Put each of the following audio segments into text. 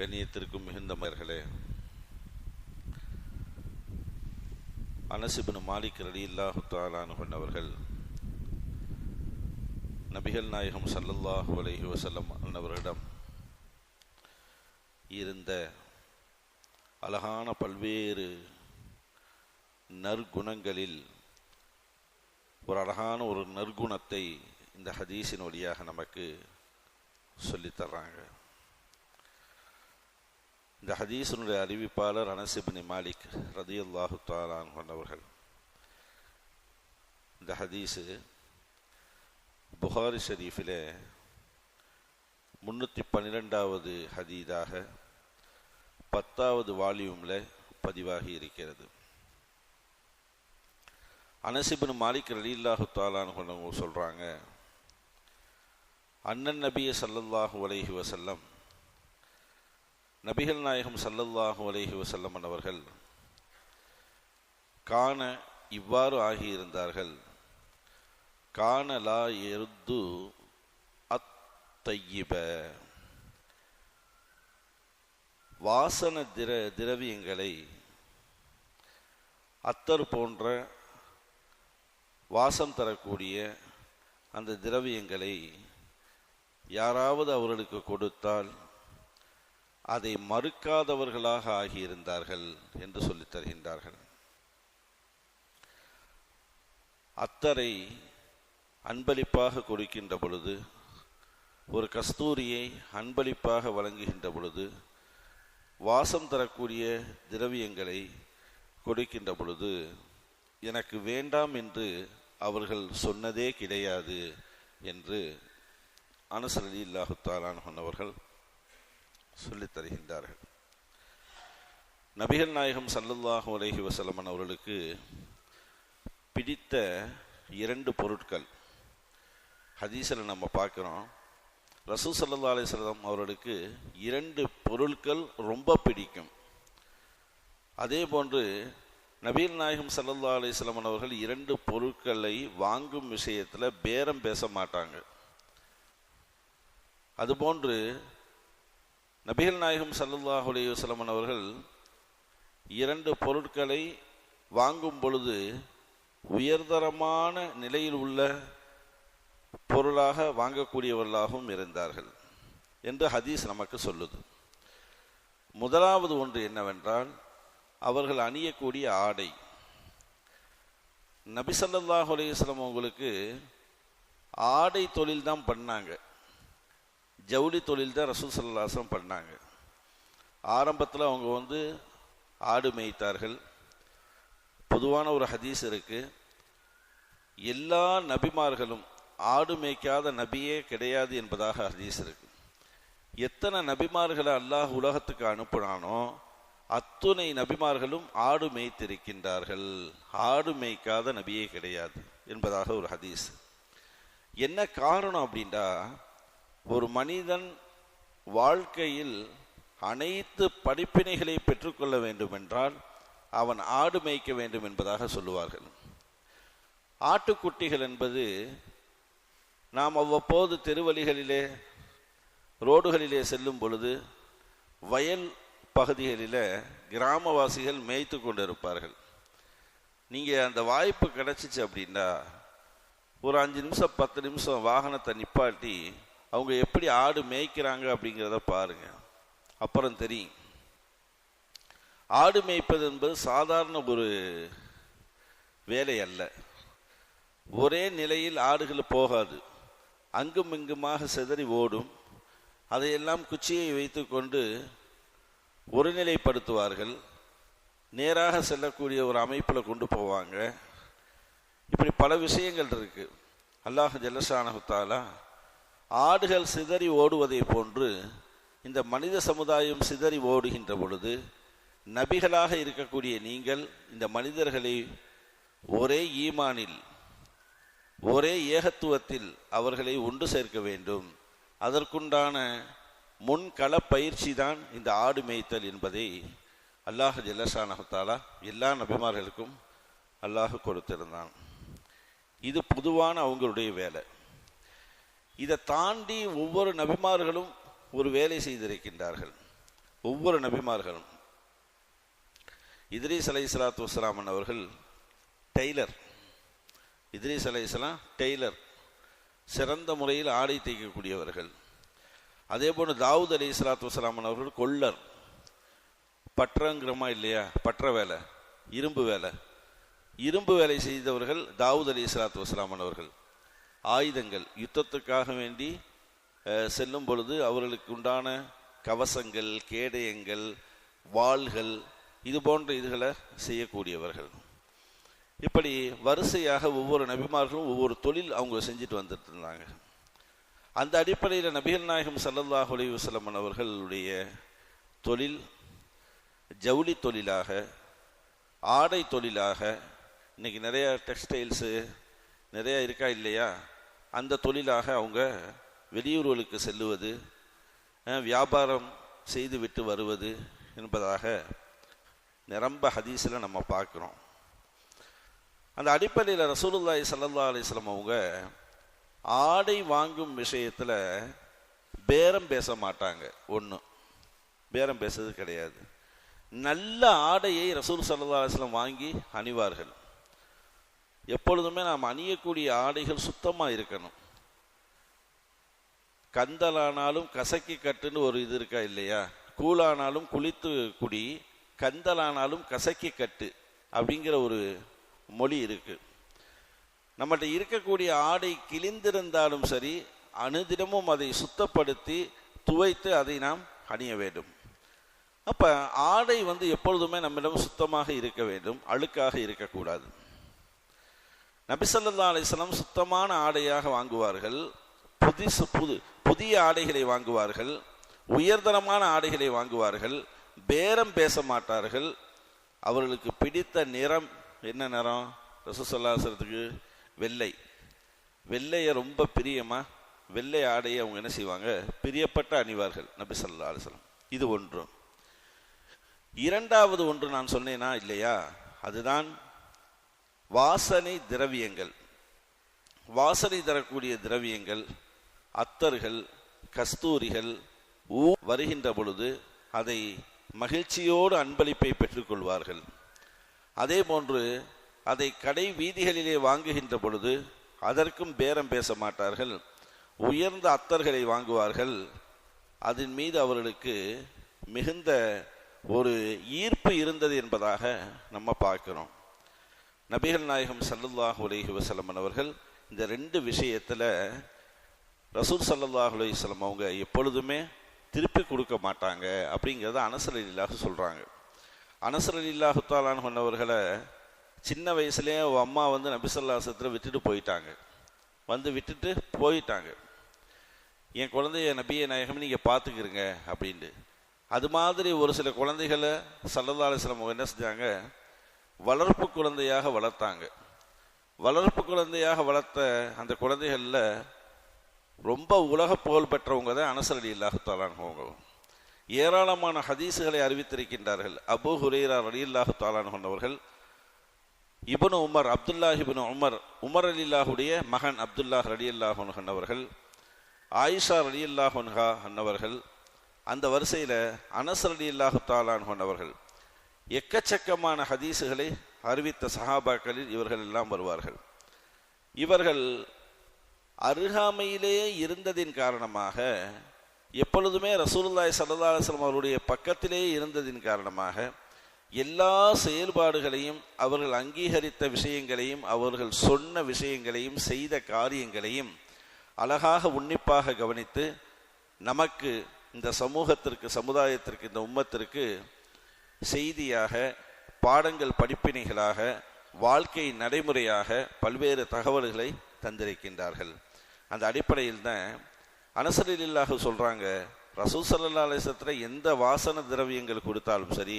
கண்ணியத்திற்கும் மிகுந்த மர்களே, அனஸ் இப்னு மாலிக் ரலியல்லாஹு தஆலா அன்ஹு அவர்கள் நபிகள் நாயகம் ஸல்லல்லாஹு அலைஹி வஸல்லம் அன்னவரிடம் இருந்த அழகான பல்வேறு நற்குணங்களில் ஒரு அழகான ஒரு நற்குணத்தை இந்த ஹதீஸின் வழியாக நமக்கு சொல்லித்தர்றாங்க. இந்த ஹதீஸினுடைய அறிவிப்பாளர் அனஸ் இப்னு மாலிக் ரலியல்லாஹு தஆலா அன்ஹு அவர்கள். இந்த ஹதீஸு புகாரி ஷரீஃபிலே 312வது ஹதீஸாக 10வது வால்யூமில் பதிவாகி இருக்கிறது. அனஸ் இப்னு மாலிக் ரலியல்லாஹு தஆலா அன்ஹு சொல்றாங்க, அன்னன் நபிய ஸல்லல்லாஹு அலைஹி வஸல்லம், நபிகள் நாயகம் ஸல்லல்லாஹு அலைஹி வஸல்லம் அவர்கள் காண இவ்வாறு ஆகியிருந்தார்கள். காண லா யருத்து அத்தய்யிப, வாசன திரவியங்களை, அத்தர் போன்ற வாசம் தரக்கூடிய அந்த திரவியங்களை யாராவது அவர்களுக்கு கொடுத்தால் அதை மறுக்காதவர்களாக ஆகியிருந்தார்கள் என்று சொல்லித் தருகின்றார்கள். அத்தரை அன்பளிப்பாக கொடுக்கின்ற பொழுது, ஒரு கஸ்தூரியை அன்பளிப்பாக வழங்குகின்ற பொழுது, வாசம் தரக்கூடிய திரவியங்களை கொடுக்கின்ற பொழுது எனக்கு வேண்டாம் என்று அவர்கள் சொன்னதே கிடையாது என்று அனஸ் ரலியல்லாஹு தஆலா அன்ஹு அவர்கள் சொல்லித் தருகின்றார்கள். நபிகள் நாயகம் ஸல்லல்லாஹு அலைஹி வஸல்லம் அவர்களுக்கு பிடித்த 2 பொருட்கள் ஹதீஸில் நம்ம பார்க்குறோம். ரசூல் ஸல்லல்லாஹு அலைஹி வஸல்லம் அவர்களுக்கு 2 பொருட்கள் ரொம்ப பிடிக்கும். அதே போன்று நபிகள் நாயகம் ஸல்லல்லாஹு அலைஹி வஸல்லம் அவர்கள் 2 பொருட்களை வாங்கும் விஷயத்தில் பேரம் பேச மாட்டாங்க. அதுபோன்று நபிகள் நாயகம் ஸல்லல்லாஹு அலைஹி வஸல்லம் அவர்கள் 2 பொருட்களை வாங்கும் பொழுது உயர்தரமான நிலையில் உள்ள பொருளாக வாங்கக்கூடியவர்களாகவும் இருந்தார்கள் என்று ஹதீஸ் நமக்கு சொல்லுது. முதலாவது ஒன்று என்னவென்றால், அவர்கள் அணியக்கூடிய ஆடை. நபி ஸல்லல்லாஹு அலைஹி வஸல்லம் அவங்களுக்கு ஆடை தொழில் தான் பண்ணாங்க, ஜவுளி தொழில் தான் ரசூல் ஸல்லல்லாஹு அலைஹி வஸல்லம் பண்ணாங்க. ஆரம்பத்தில் அவங்க ஆடு மேய்த்தார்கள். பொதுவான ஒரு ஹதீஸ் இருக்கு, எல்லா நபிமார்களும் ஆடு மேய்க்காத நபியே கிடையாது என்பதாக ஹதீஸ் இருக்கு. எத்தனை நபிமார்களை அல்லாஹ் உலகத்துக்கு அனுப்புனானோ அத்துணை நபிமார்களும் ஆடு மேய்த்திருக்கின்றார்கள், ஆடு மேய்க்காத நபியே கிடையாது என்பதாக ஒரு ஹதீஸ். என்ன காரணம் அப்படின்னா, ஒரு மனிதன் வாழ்க்கையில் அனைத்து படிப்பினைகளை பெற்றுக்கொள்ள வேண்டும் என்றால் அவன் ஆடு மேய்க்க வேண்டும் என்பதாக சொல்லுவார்கள். ஆட்டுக்குட்டிகள் என்பது நாம் அவ்வப்போது தெருவழிகளிலே, ரோடுகளிலே செல்லும் பொழுது வயல் பகுதிகளில் கிராமவாசிகள் மேய்த்து கொண்டிருப்பார்கள். நீங்கள் அந்த வாய்ப்பு கிடைச்சிச்சு அப்படின்னா ஒரு 5 நிமிஷம் 10 நிமிஷம் வாகனத்தை நிப்பாட்டி அவங்க எப்படி ஆடு மேய்க்கிறாங்க அப்படிங்கிறத பாருங்க, அப்புறம் தெரியும். ஆடு மேய்ப்பது என்பது சாதாரண ஒரு வேலை அல்ல. ஒரே நிலையில் ஆடுகள் போகாது, அங்கும் இங்குமாக சிதறி ஓடும். அதையெல்லாம் குச்சியை வைத்து கொண்டு ஒருநிலைப்படுத்துவார்கள், நேராக செல்லக்கூடிய ஒரு அமைப்பில் கொண்டு போவாங்க. இப்படி பல விஷயங்கள் இருக்கு. அல்லாஹ் ஜல்லஷானஹு தஆலா ஆடுகள் சிதறி ஓடுவதை போன்று இந்த மனித சமுதாயம் சிதறி ஓடுகின்ற பொழுது நபிகளாக இருக்கக்கூடிய நீங்கள் இந்த மனிதர்களை ஒரே ஈமானில், ஒரே ஏகத்துவத்தில் அவர்களை ஒன்று சேர்க்க வேண்டும். அதற்குண்டான முன்கள பயிற்சி தான் இந்த ஆடு மேய்த்தல் என்பதை அல்லாஹ் ஜல்லஷானஹு தஆலா எல்லா நபிமார்களுக்கும் அல்லாஹ் கொடுத்திருந்தான். இது பொதுவான அவங்களுடைய வேலை. இதை தாண்டி ஒவ்வொரு நபிமார்களும் ஒரு வேலை செய்திருக்கின்றார்கள். ஒவ்வொரு நபிமார்களும். இத்ரீஸ் அலைஹிஸ்ஸலாத்து வஸ்ஸலாம் அவர்கள் டெய்லர். இத்ரீஸ் அலைஹிஸ்ஸலாம் டெய்லர், சிறந்த முறையில் ஆடை தைக்கக்கூடியவர்கள். அதே போன்று தாவூத் அலைஹிஸ்ஸலாத்து வஸ்ஸலாம் அவர்கள் கொல்லர். பற்றங்கிறமா இல்லையா, பற்ற வேலை, இரும்பு வேலை, இரும்பு வேலை செய்தவர்கள் தாவூத் அலைஹிஸ்ஸலாத்து வஸ்ஸலாம் அவர்கள். ஆயுதங்கள், யுத்தத்துக்காக வேண்டி செல்லும் பொழுது அவர்களுக்கு உண்டான கவசங்கள், கேடயங்கள், வாள்கள், இது போன்ற இதுகளை செய்யக்கூடியவர்கள். இப்படி வரிசையாக ஒவ்வொரு நபிமார்களும் ஒவ்வொரு தொழில் அவங்க செஞ்சுட்டு வந்துட்டு இருந்தாங்க. அந்த அடிப்படையில் நபிகள் நாயகம் ஸல்லல்லாஹு அலைஹி வஸல்லம் அவர்களுடைய தொழில் ஜவுளி தொழிலாக, ஆடை தொழிலாக, இன்னைக்கு நிறைய டெக்ஸ்டைல்ஸு நிறையா இருக்கா இல்லையா, அந்த தொழிலாக அவங்க வெளியூர்களுக்கு செல்லுவது, வியாபாரம் செய்து விட்டு வருவது என்பதாக நிரம்ப ஹதீஸில் நம்ம பார்க்குறோம். அந்த அடிப்படையில் ரசூலுல்லாஹி ஸல்லல்லாஹு அலைஹி வஸல்லம் அவங்க ஆடை வாங்கும் விஷயத்தில் பேரம் பேச மாட்டாங்க. ஒன்று, பேரம் பேசுறது கிடையாது. நல்ல ஆடையை ரசூல் ஸல்லல்லாஹு அலைஹி வஸல்லம் வாங்கி அணிவார்கள். எப்பொழுதுமே நாம் அணியக்கூடிய ஆடைகள் சுத்தமாக இருக்கணும். கந்தலானாலும் கசக்கி கட்டுன்னு ஒரு இது இருக்கா இல்லையா, கூழானாலும் குளித்து குடி, கந்தலானாலும் கசக்கி கட்டு அப்படிங்கிற ஒரு மொழி இருக்கு. நம்மகிட்ட இருக்கக்கூடிய ஆடை கிழிந்திருந்தாலும் சரி, அனுதினமும் அதை சுத்தப்படுத்தி துவைத்து அதை நாம் அணிய வேண்டும். அப்ப ஆடை எப்பொழுதுமே நம்மிடம் சுத்தமாக இருக்க வேண்டும், அழுக்காக இருக்கக்கூடாது. நபி ஸல்லல்லாஹு அலைஹி வஸல்லம் சுத்தமான ஆடையாக வாங்குவார்கள், புதிய ஆடைகளை வாங்குவார்கள், உயர்தரமான ஆடைகளை வாங்குவார்கள், பேரம் பேச மாட்டார்கள். அவர்களுக்கு பிடித்த நிறம் என்ன நிறம்? ரசூல் ஸல்லல்லாஹு அலைஹி வஸல்லத்துக்கு வெள்ளை. வெள்ளையை ரொம்ப பிரியமா, வெள்ளை ஆடையை அவங்க என்ன செய்வாங்க, பிரியப்பட்ட அணிவார்கள் நபி ஸல்லல்லாஹு அலைஹி வஸல்லம். இது ஒன்று. இரண்டாவது ஒன்று நான் சொன்னேனா இல்லையா, அதுதான் வாசனை திரவியங்கள். வாசனை தரக்கூடிய திரவியங்கள், அத்தர்கள், கஸ்தூரிகள் வருகின்ற பொழுது அதை மகிழ்ச்சியோடு அன்பளிப்பை பெற்றுக்கொள்வார்கள். அதே போன்று அதை கடை வீதிகளிலே வாங்குகின்ற பொழுது அதற்கும் பேரம் பேச மாட்டார்கள். உயர்ந்த அத்தர்களை வாங்குவார்கள். அதன் மீது அவர்களுக்கு மிகுந்த ஒரு ஈர்ப்பு இருந்தது என்பதாக நம்ம பார்க்கிறோம். நபிகள் நாயகம் ஸல்லல்லாஹு அலைஹி வஸல்லம் அவர்கள் இந்த ரெண்டு விஷயத்தில் ரசூல் ஸல்லல்லாஹு அலைஹி வஸல்லம் அவங்க எப்பொழுதுமே திருப்பி கொடுக்க மாட்டாங்க அப்படிங்கிறத அனஸ் ரலியல்லாஹு சொல்கிறாங்க. அனஸ் ரலியல்லாஹு தஆலா அன்ஹு அவர்களை சின்ன வயசுலேயே அம்மா நபி ஸல்லல்லாஹு அலைஹி வஸல்லம் விட்டுட்டு போயிட்டாங்க. விட்டுட்டு போயிட்டாங்க. என் குழந்தைய நபியே நாயகம் நீங்கள் பார்த்துக்கிறங்க அப்படின்ட்டு. அது மாதிரி ஒரு சில குழந்தைகளை ஸல்லல்லாஹு அலைஹி வஸல்லம் அவங்க என்ன செஞ்சாங்க, வளர்ப்பு குழந்தையாக வளர்த்தாங்க. வளர்ப்பு குழந்தையாக வளர்த்த அந்த குழந்தைகளில் ரொம்ப உலக புகழ் பெற்றவங்க தான் அனஸ் ரலியல்லாஹு தஆலா அன்ஹு. ஏராளமான ஹதீஸுகளை அறிவித்திருக்கின்றார்கள். அபூ ஹுரைரா ரலியல்லாஹு தஆலா அன்ஹு அவர்கள், இப்னு உமர், அப்துல்லாஹ் இப்னு உமர், உமர் ரலியல்லாஹுடைய மகன் அப்துல்லாஹ் ரலியல்லாஹு அன்ஹு அவர்கள், ஆயிஷா ரலியல்லாஹு அன்ஹா அன்னவர்கள், அந்த வரிசையில் அனஸ் ரலியல்லாஹு தஆலா அன்ஹு அவர்கள், எக்கச்சக்கமான ஹதீஸுகளை அறிவித்த சஹாபாக்களில் இவர்கள் எல்லாம் வருவார்கள். இவர்கள் அருகாமையிலேயே இருந்ததின் காரணமாக, எப்பொழுதுமே ரசூலுல்லாஹி ஸல்லல்லாஹு அலைஹி வஸல்லம் அவருடைய பக்கத்திலேயே இருந்ததின் காரணமாக எல்லா செயல்பாடுகளையும், அவர்கள் அங்கீகரித்த விஷயங்களையும், அவர்கள் சொன்ன விஷயங்களையும், செய்த காரியங்களையும் அழகாக உன்னிப்பாக கவனித்து நமக்கு, இந்த சமூகத்திற்கு, சமுதாயத்திற்கு, இந்த உம்மத்திற்கு செய்தியாக, பாடங்கள், படிப்பினைகளாக, வாழ்க்கை நடைமுறையாக பல்வேறு தகவல்களை தந்திருக்கின்றார்கள். அந்த அடிப்படையில் தான் அனஸ் ரலியல்லாஹு சொல்கிறாங்க, ரசூல் ஸல்லல்லாஹு அலைஹி வஸல்லம் எந்த வாசன திரவியங்கள் கொடுத்தாலும் சரி,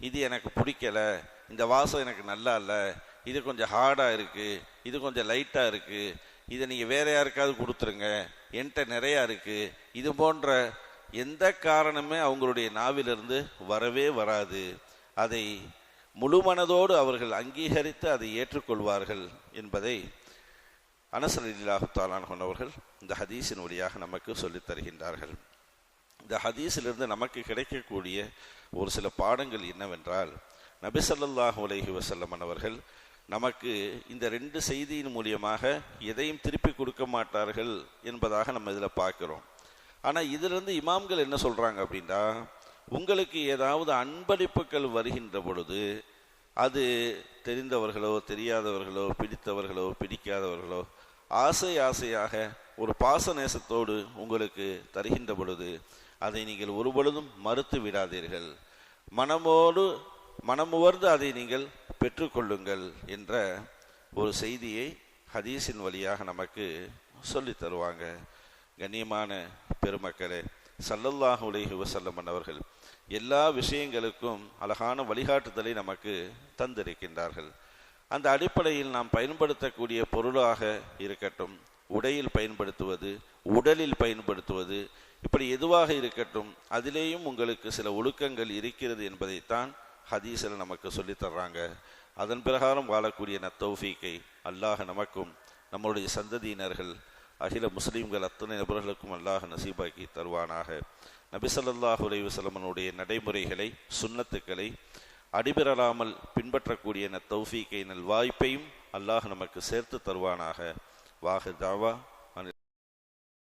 இது எனக்கு பிடிக்கலை, இந்த வாசம் எனக்கு நல்லா இல்லை, இது கொஞ்சம் ஹார்டாக இருக்குது, இது கொஞ்சம் லைட்டாக இருக்குது, இதை நீங்கள் வேற யாருக்காவது கொடுத்துருங்க, என்கிட்ட நிறையா இருக்குது, இது போன்ற எந்த காரணமே அவங்களுடைய நாவிலிருந்து வரவே வராது. அதை முழு மனதோடு அவர்கள் அங்கீகரித்து அதை ஏற்றுக்கொள்வார்கள் என்பதை அனஸ் ரலியல்லாஹு தஆலா அன்ஹு அவர்கள் இந்த ஹதீஸின் வழியாக நமக்கு சொல்லித் தருகின்றார்கள். இந்த ஹதீஸிலிருந்து நமக்கு கிடைக்கக்கூடிய ஒரு சில பாடங்கள் என்னவென்றால், நபி ஸல்லல்லாஹு அலைஹி வஸல்லம் அவர்கள் நமக்கு இந்த 2 செய்தியின் மூலியமாக எதையும் திருப்பி கொடுக்க மாட்டார்கள் என்பதாக நம்ம இதில் பார்க்கிறோம். ஆனால் இதிலிருந்து இமாம்கள் என்ன சொல்றாங்க அப்படின்னா, உங்களுக்கு ஏதாவது அன்பளிப்புகள் வருகின்ற பொழுது அது தெரிந்தவர்களோ தெரியாதவர்களோ பிடித்தவர்களோ பிடிக்காதவர்களோ ஆசையாக ஒரு பாச நேசத்தோடு உங்களுக்கு தருகின்ற பொழுது அதை நீங்கள் ஒருபொழுதும் மறுத்து விடாதீர்கள், மனமுவர்ந்து அதை நீங்கள் பெற்றுக்கொள்ளுங்கள் என்ற ஒரு செய்தியை ஹதீஸின் வழியாக நமக்கு சொல்லி தருவாங்க. கண்ணியமான பெருமக்களே, ஸல்லல்லாஹு அலைஹி வஸல்லம் அவர்கள் எல்லா விஷயங்களுக்கும் அழகான வழிகாட்டுதலை நமக்கு தந்திருக்கின்றார்கள். அந்த அடிப்படையில் நாம் பயன்படுத்தக்கூடிய பொருளாக இருக்கட்டும், உடையில் பயன்படுத்துவது, உடலில் பயன்படுத்துவது, இப்படி எதுவாக இருக்கட்டும், அதிலேயும் உங்களுக்கு சில ஒழுக்கங்கள் இருக்கிறது என்பதைத்தான் ஹதீஸில் நமக்கு சொல்லித்தர்றாங்க. அதன் பிரகாரம் வாழக்கூடிய நத்தௌஃபீக்கை அல்லாஹ் நமக்கும் நம்முடைய சந்ததியினர்கள் அகில முஸ்லீம்கள் அத்தனை நபர்களுக்கும் அல்லாஹ் நசீபாக்கி தருவானாக. நபி ஸல்லல்லாஹு அலைஹி வஸல்லமுடைய நடைமுறைகளை, சுன்னத்துக்களை அடிபெறலாமல் பின்பற்றக்கூடிய நத்தௌஃபீக்கை நல் வாய்ப்பையும் அல்லாஹ் நமக்கு சேர்த்து தருவானாக. வாஹிர் தாவா